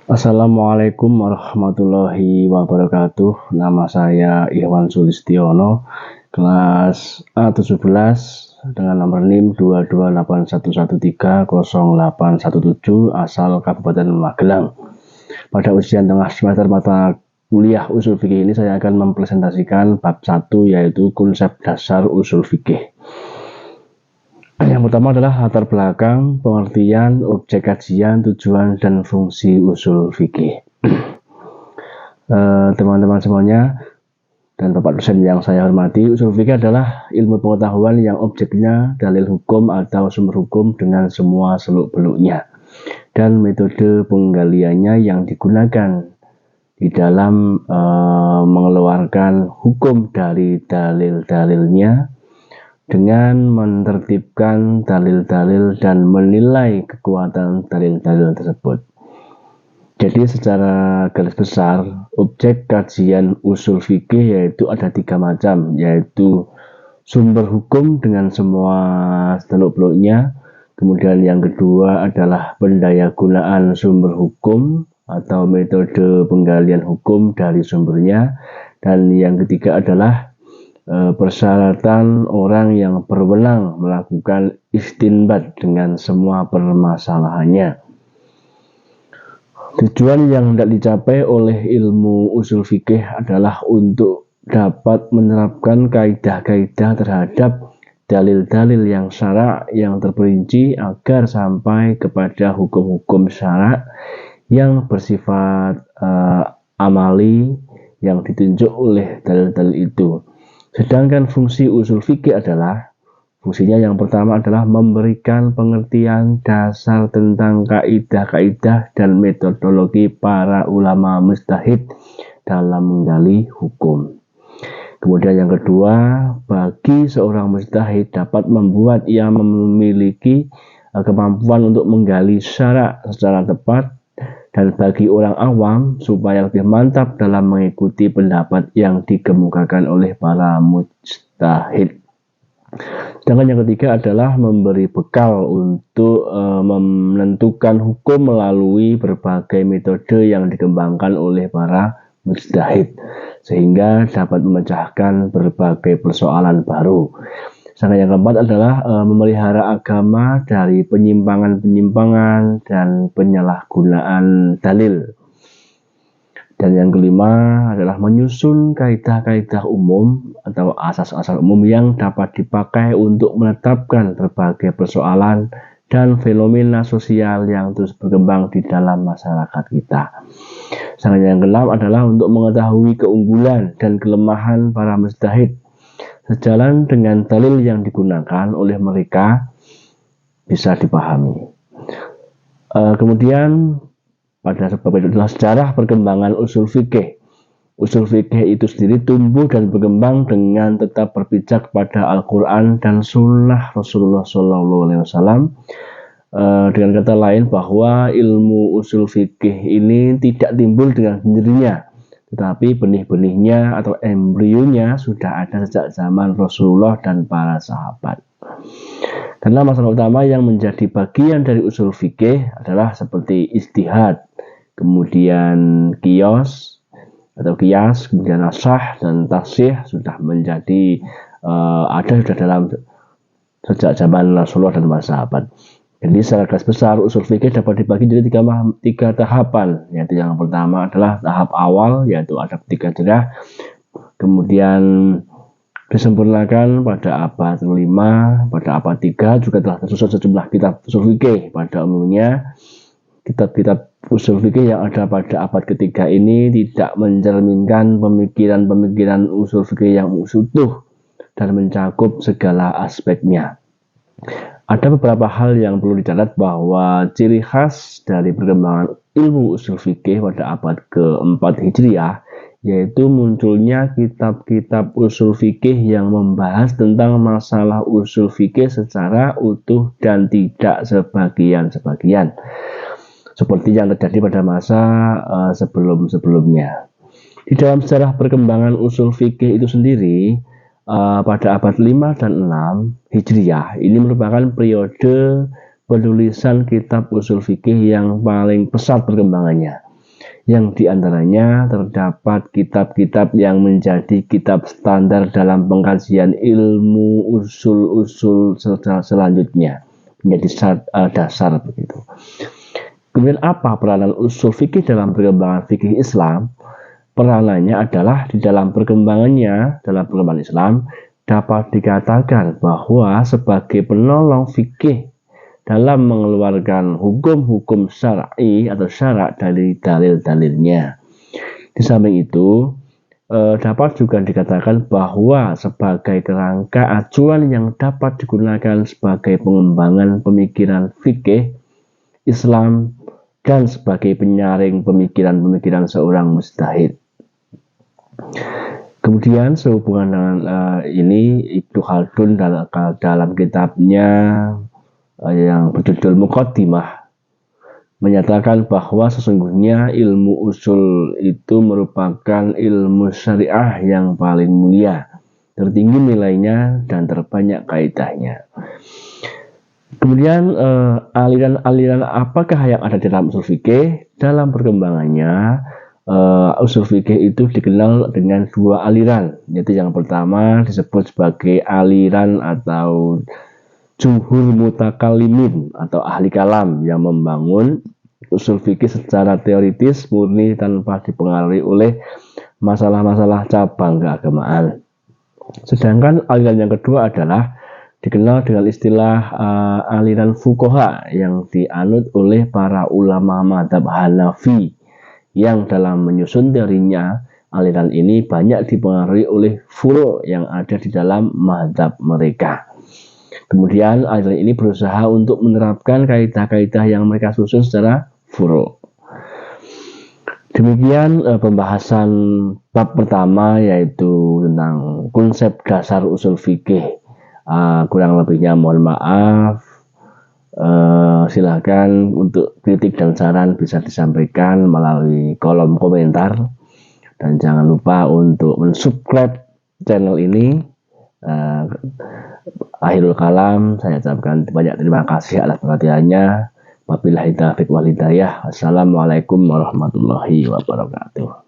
Assalamualaikum warahmatullahi wabarakatuh. Nama saya Iwan Sulistiono, kelas A17 dengan nomor NIM 22811300817 asal Kabupaten Magelang. Pada ujian tengah semester mata kuliah usul fikih ini saya akan mempresentasikan bab 1 yaitu konsep dasar usul fikih. Yang pertama adalah latar belakang, pengertian, objek kajian, tujuan, dan fungsi usul fikih. Teman-teman semuanya dan Bapak dosen yang saya hormati, usul fikih adalah ilmu pengetahuan yang objeknya dalil hukum atau sumber hukum dengan semua seluk-beluknya dan metode penggaliannya yang digunakan di dalam mengeluarkan hukum dari dalil-dalilnya dengan menertibkan dalil-dalil dan menilai kekuatan dalil-dalil tersebut. Jadi secara garis besar, objek kajian usul fikih yaitu ada 3 macam, yaitu sumber hukum dengan semua seluk-beluknya. Kemudian yang kedua adalah pendayagunaan sumber hukum atau metode penggalian hukum dari sumbernya. Dan yang ketiga adalah persyaratan orang yang berwenang melakukan istinbat dengan semua permasalahannya. Tujuan yang hendak dicapai oleh ilmu usul fikih adalah untuk dapat menerapkan kaidah-kaidah terhadap dalil-dalil yang syara' yang terperinci agar sampai kepada hukum-hukum syara' yang bersifat amali yang ditunjuk oleh dalil-dalil itu. Sedangkan fungsi usul fikih adalah, fungsinya yang pertama adalah memberikan pengertian dasar tentang kaidah-kaidah dan metodologi para ulama mujtahid dalam menggali hukum. Kemudian yang kedua, bagi seorang mujtahid dapat membuat ia memiliki kemampuan untuk menggali syara' secara tepat, dan bagi orang awam supaya lebih mantap dalam mengikuti pendapat yang dikemukakan oleh para mujtahid. Sedangkan yang ketiga adalah memberi bekal untuk menentukan hukum melalui berbagai metode yang dikembangkan oleh para mujtahid sehingga dapat memecahkan berbagai persoalan baru. Sedangkan yang keempat adalah memelihara agama dari penyimpangan-penyimpangan dan penyalahgunaan dalil. Dan yang kelima adalah menyusun kaidah-kaidah umum atau asas-asas umum yang dapat dipakai untuk menetapkan berbagai persoalan dan fenomena sosial yang terus berkembang di dalam masyarakat kita. Sedangkan yang keenam adalah untuk mengetahui keunggulan dan kelemahan para mujtahid sejalan dengan dalil yang digunakan oleh mereka bisa dipahami. Kemudian pada sebab itu adalah sejarah perkembangan usul fikih. Usul fikih itu sendiri tumbuh dan berkembang dengan tetap berpijak pada Al-Quran dan Sunnah Rasulullah SAW. Dengan kata lain bahwa ilmu usul fikih ini tidak timbul dengan sendirinya, tetapi benih-benihnya atau embrionya sudah ada sejak zaman Rasulullah dan para sahabat. Karena masalah utama yang menjadi bagian dari usul fikih adalah seperti ijtihad, kemudian qiyas, kemudian nasah dan tasih sudah menjadi ada sudah dalam sejak zaman Rasulullah dan para sahabat. Jadi secara garis besar usul fikih dapat dibagi jadi tiga tahapan, yaitu yang pertama adalah tahap awal yaitu ada 3 derah, kemudian disempurnakan pada abad 5, pada abad 3 juga telah tersusun sejumlah kitab usul fikih. Pada umumnya kitab-kitab usul fikih yang ada pada abad ketiga ini tidak mencerminkan pemikiran-pemikiran usul fikih yang utuh dan mencakup segala aspeknya. Ada beberapa hal yang perlu dicatat bahwa ciri khas dari perkembangan ilmu usul fikih pada abad ke-4 Hijriah yaitu munculnya kitab-kitab usul fikih yang membahas tentang masalah usul fikih secara utuh dan tidak sebagian-sebagian seperti yang terjadi pada masa sebelum-sebelumnya. Di dalam sejarah perkembangan usul fikih itu sendiri, pada abad 5 dan 6 Hijriah ini merupakan periode penulisan kitab usul fikih yang paling pesat perkembangannya. yang diantaranya terdapat kitab-kitab yang menjadi kitab standar dalam pengkajian ilmu usul-usul selanjutnya, menjadi dasar begitu. Kemudian apa peranan usul fikih dalam perkembangan fikih Islam? Peranannya adalah di dalam perkembangannya, dalam perkembangan Islam dapat dikatakan bahwa sebagai penolong fikih dalam mengeluarkan hukum-hukum syar'i atau syarak dari dalil-dalilnya. Di samping itu, dapat juga dikatakan bahwa sebagai kerangka acuan yang dapat digunakan sebagai pengembangan pemikiran fikih Islam dan sebagai penyaring pemikiran-pemikiran seorang mujtahid. Kemudian sehubungan dengan ini, Ibnu Khaldun dalam kitabnya yang berjudul Muqaddimah menyatakan bahwa sesungguhnya ilmu usul itu merupakan ilmu syariah yang paling mulia, tertinggi nilainya dan terbanyak kaidahnya. Kemudian aliran-aliran apakah yang ada dalam usul fikih? Dalam perkembangannya usul fikih itu dikenal dengan dua aliran, yaitu yang pertama disebut sebagai aliran atau jumhur mutakalimin atau ahli kalam yang membangun usul fikih secara teoritis murni tanpa dipengaruhi oleh masalah-masalah cabang keagamaan. Sedangkan aliran yang kedua adalah dikenal dengan istilah aliran fuqaha yang dianut oleh para ulama mazhab Hanafi, yang dalam menyusun teorinya aliran ini banyak dipengaruhi oleh furu' yang ada di dalam mazhab mereka. Kemudian aliran ini berusaha untuk menerapkan kaidah-kaidah yang mereka susun secara furu'. Demikian pembahasan bab pertama, yaitu tentang konsep dasar usul fikih. Kurang lebihnya mohon maaf. Silakan untuk kritik dan saran bisa disampaikan melalui kolom komentar, dan jangan lupa untuk mensubscribe channel ini. Akhirul kalam, saya ucapkan banyak terima kasih atas perhatiannya. Wabillahi taufiq wal hidayah. Wassalamualaikum warahmatullahi wabarakatuh.